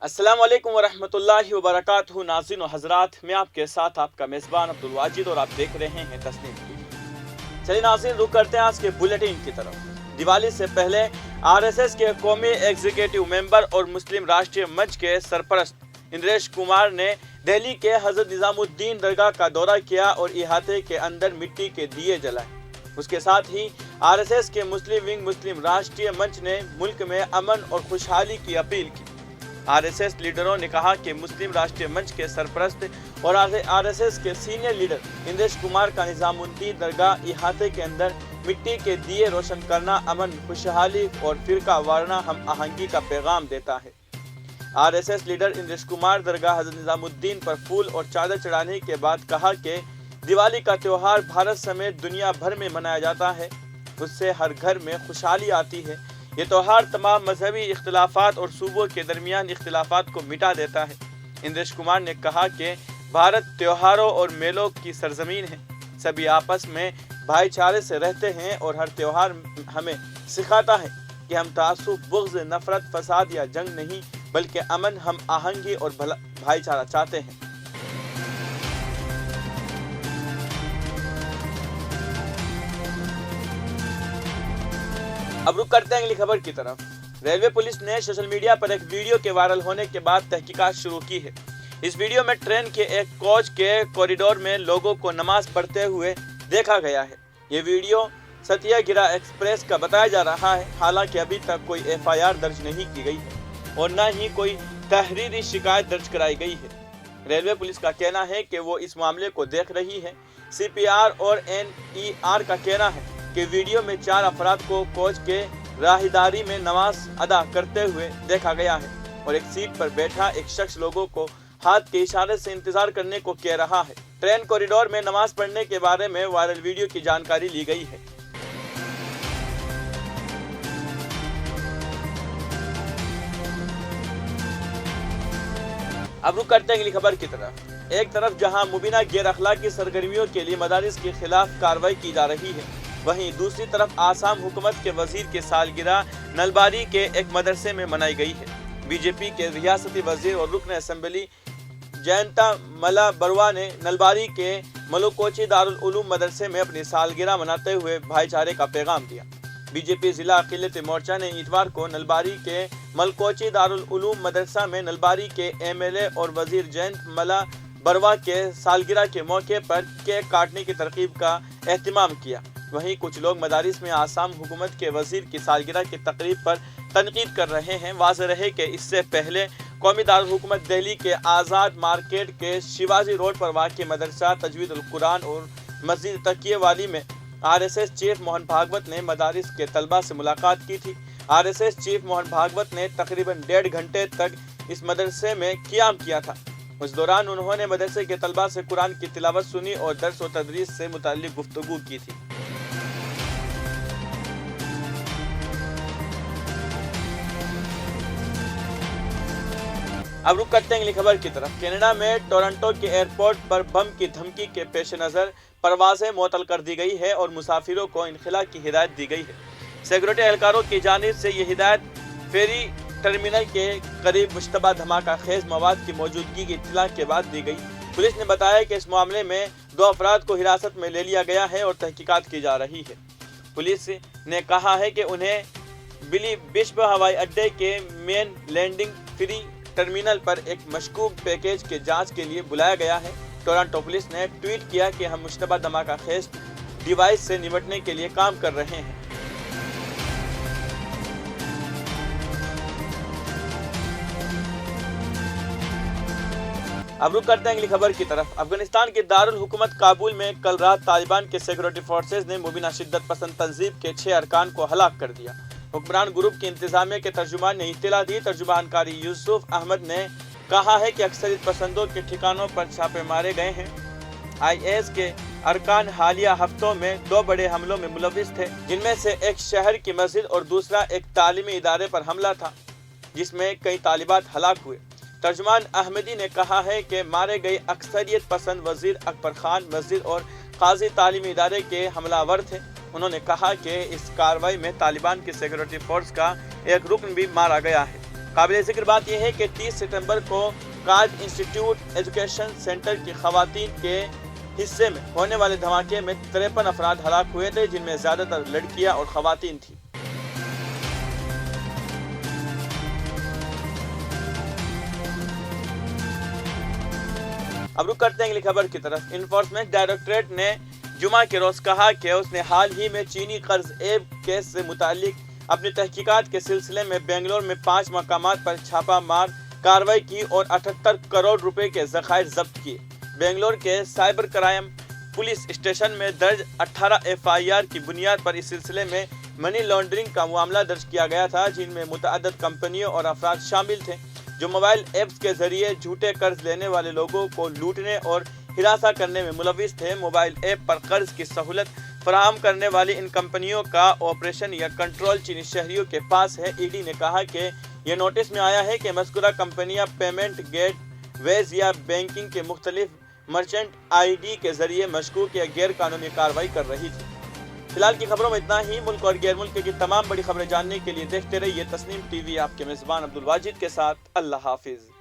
अस्सलाम वालेकुम वरहमतुल्लाहि वबरकातुहू। नाज़रीन व हज़रात, मैं आपके साथ आपका मेज़बान अब्दुल वाजिद और आप देख रहे हैं तस्नीम टीवी। चलिए नाज़रीन, रुक करते हैं आज के बुलेटिन की तरफ। दिवाली से पहले आरएसएस के कौमी एग्जीक्यूटिव मेंबर और मुस्लिम राष्ट्रीय मंच के सरपरस्त इंद्रेश कुमार ने दिल्ली के हज़रत निज़ामुद्दीन दरगाह का दौरा किया और इहाते के अंदर मिट्टी के दिए जलाए। उसके साथ ही आरएसएस के मुस्लिम विंग मुस्लिम राष्ट्रीय मंच ने मुल्क में अमन और खुशहाली की अपील की। आरएसएस लीडरों ने कहा कि मुस्लिम राष्ट्रीय मंच के सरपरस्त और आरएसएस के सीनियर लीडर इंद्रेश कुमार का निज़ामुद्दीन दरगाह इहाते के अंदर मिट्टी के दिए रोशन करना अमन, खुशहाली और फिरका वारना हम आहंगी का पैगाम देता है। आरएसएस लीडर इंद्रेश कुमार दरगाह हज़रत निज़ामुद्दीन पर फूल और चादर चढ़ाने के बाद कहा कि दिवाली का त्यौहार भारत समेत दुनिया भर में मनाया जाता है। उससे हर घर में खुशहाली आती है। ये त्यौहार तमाम मजहबी इख्तिलाफात और सूबों के दरमियान इख्तिलाफात को मिटा देता है। इंद्रेश कुमार ने कहा कि भारत त्योहारों और मेलों की सरजमीन है। सभी आपस में भाईचारे से रहते हैं और हर त्यौहार हमें सिखाता है कि हम तासुब, बुग़्ज़, नफरत, फसाद या जंग नहीं बल्कि अमन, हम आहंगी और भाईचारा चाहते हैं। अब रुक करते हैं अगली खबर की तरफ। रेलवे पुलिस ने सोशल मीडिया पर एक वीडियो के वायरल होने के बाद तहकीकात शुरू की है। इस वीडियो में ट्रेन के एक कोच के कॉरिडोर में लोगों को नमाज पढ़ते हुए देखा गया है। ये वीडियो सतियागिरा एक्सप्रेस का बताया जा रहा है। हालांकि अभी तक कोई एफआईआर दर्ज नहीं की गई है और न ही कोई तहरीरी शिकायत दर्ज कराई गई है। रेलवे पुलिस का कहना है कि वो इस मामले को देख रही है। सीपीआर और एनईआर का कहना है कि वीडियो में 4 अफराद को कोच के राहदारी में नमाज अदा करते हुए देखा गया है और एक सीट पर बैठा एक शख्स लोगों को हाथ के इशारे से इंतजार करने को कह रहा है। ट्रेन कॉरिडोर में नमाज पढ़ने के बारे में वायरल वीडियो की जानकारी ली गई है। अब रुक करते हैं अगली खबर की तरफ। एक तरफ जहां मुबीना गैर अखलाकी सरगर्मियों के लिए मदारिस के खिलाफ कार्रवाई की जा रही है, वहीं दूसरी तरफ आसाम हुकूमत के वजीर की सालगिरह नलबारी के एक मदरसे में मनाई गई है। बीजेपी के रियासती वजीर और रुकन असम्बली जयंता मला बरुआ ने नलबारी के मलकोची दारुल उलूम मदरसे में अपनी सालगिरह मनाते हुए भाईचारे का पैगाम दिया। बीजेपी जिला अक़िलत मोर्चा ने इतवार को नलबारी के मलकोची दारुल उलूम मदरसा में नलबारी के एमएलए और वजीर जयंत मला बरुआ के सालगिरह के मौके पर केक काटने की तरकीब का एहतमाम किया। वहीं कुछ लोग मदारिस में आसाम हुकूमत के वजीर की सालगिरह की तकरीब पर तनकीद कर रहे हैं। वाज़ेह रहे कि इससे पहले कौमी दारुल हुकूमत दिल्ली के आज़ाद मार्केट के शिवाजी रोड पर वाक़ मदरसा तजवीदुल कुरान और मस्जिद तकिए वाली में आरएसएस चीफ मोहन भागवत ने मदारिस के तलबा से मुलाकात की थी। आरएसएस चीफ मोहन भागवत ने तकरीबन 1.5 घंटे तक इस मदरसे में क़ियाम किया था। उस दौरान उन्होंने मदरसे के तलबा से कुरान की तिलावत सुनी और दर्स व तदरीस से मुताल्लिक़ गुफ्तगू की थी। अब रुक करते हैं अगली खबर की तरफ। कनाडा में टोरंटो के एयरपोर्ट पर बम की धमकी के पेश नज़र परवाज़ें मुअत्तल कर दी गई है और मुसाफिरों को इनखला की हिदायत दी गई है। सिक्योरिटी एहलकारों की जानिब से ये हिदायत फेरी टर्मिनल के करीब मुश्तबा धमाका खेज मवाद की मौजूदगी की इत्तला के बाद दी गई। पुलिस ने बताया कि इस मामले में 2 अफराद को हिरासत में ले लिया गया है और तहकीकात की जा रही है। पुलिस ने कहा है कि उन्हें बिली बिश्प हवाई अड्डे के मेन लैंडिंग फ्री टर्मिनल पर एक मशकूक पैकेज के जांच के लिए बुलाया गया है। टोरंटो पुलिस ने ट्वीट किया कि हम मुश्तबा धमाका खेज डिवाइस से निपटने के लिए काम कर रहे हैं। अब रुक करते हैं अगली खबर की तरफ। अफगानिस्तान के दारुल हुकूमत काबुल में कल रात तालिबान के सिक्योरिटी फोर्सेज ने मुबीना शिद्दत पसंद तंजीम के 6 अरकान को हलाक कर दिया। हुक्मरान ग्रुप की इंतजामिया के तर्जुमान ने इत्तला दी। तर्जुमानकारी यूसुफ अहमद ने कहा है कि अक्सरियत पसंदों के ठिकानों पर छापे मारे गए हैं। आईएस के अरकान हालिया हफ्तों में 2 बड़े हमलों में मुलविस थे, जिनमें से एक शहर की मस्जिद और दूसरा एक तालीमी इदारे पर हमला था, जिसमें कई तालिबात हलाक हुए। तर्जुमान अहमदी ने कहा है कि मारे गए अक्सरियत पसंद वजीर अकबर खान मस्जिद और काजी तालीमी इदारे के हमलावर थे। उन्होंने कहा कि इस कार्रवाई में तालिबान की सिक्योरिटी फोर्स का एक रुकन भी मारा गया है। काबिल ज़िक्र बात यह है कि 30 सितंबर को कार्ड इंस्टीट्यूट एजुकेशन सेंटर की खवातीन के हिस्से में होने वाले धमाके में 53 अफराद हलाक हुए थे, जिनमें ज़्यादातर लड़कियां और खवातीन थी। अब रुक करते हैं अगली खबर की तरफ। इन्फोर्समेंट डायरेक्टरेट ने जुमा के रोज कहा कि उसने हाल ही में चीनी कर्ज ऐप केस से मुतालिक अपनी तहकीकात के सिलसिले में बेंगलोर में 5 मकामात पर छापा मार कार्रवाई की और 78 करोड़ रुपए के ज़खायर जब्त किए। बेंगलोर के साइबर क्राइम पुलिस स्टेशन में दर्ज 18 FIR की बुनियाद पर इस सिलसिले में मनी लॉन्ड्रिंग का मामला दर्ज किया गया था, जिनमें मुतअद्दिद कंपनियों और अफराद शामिल थे जो मोबाइल ऐप्स के जरिए झूठे कर्ज लेने वाले लोगों को लूटने और हिरासा करने में मुलविस थे। मोबाइल ऐप पर कर्ज की सहूलत फराहम करने वाली इन कंपनियों का ऑपरेशन या कंट्रोल चीनी शहरियों के पास है। ईडी ने कहा कि यह नोटिस में आया है कि मज़कूरा कंपनियां पेमेंट गेट वेज या बैंकिंग के मुख्तलिफ मर्चेंट ID के जरिए मशकूक या गैर कानूनी कार्रवाई कर रही थी। फिलहाल की खबरों में इतना ही। मुल्क और गैर मुल्क की तमाम बड़ी खबरें जानने के लिए देखते रहिए तस्नीम TV। आपके मेज़बान अब्दुल वाजिद के साथ। अल्लाह हाफिज़।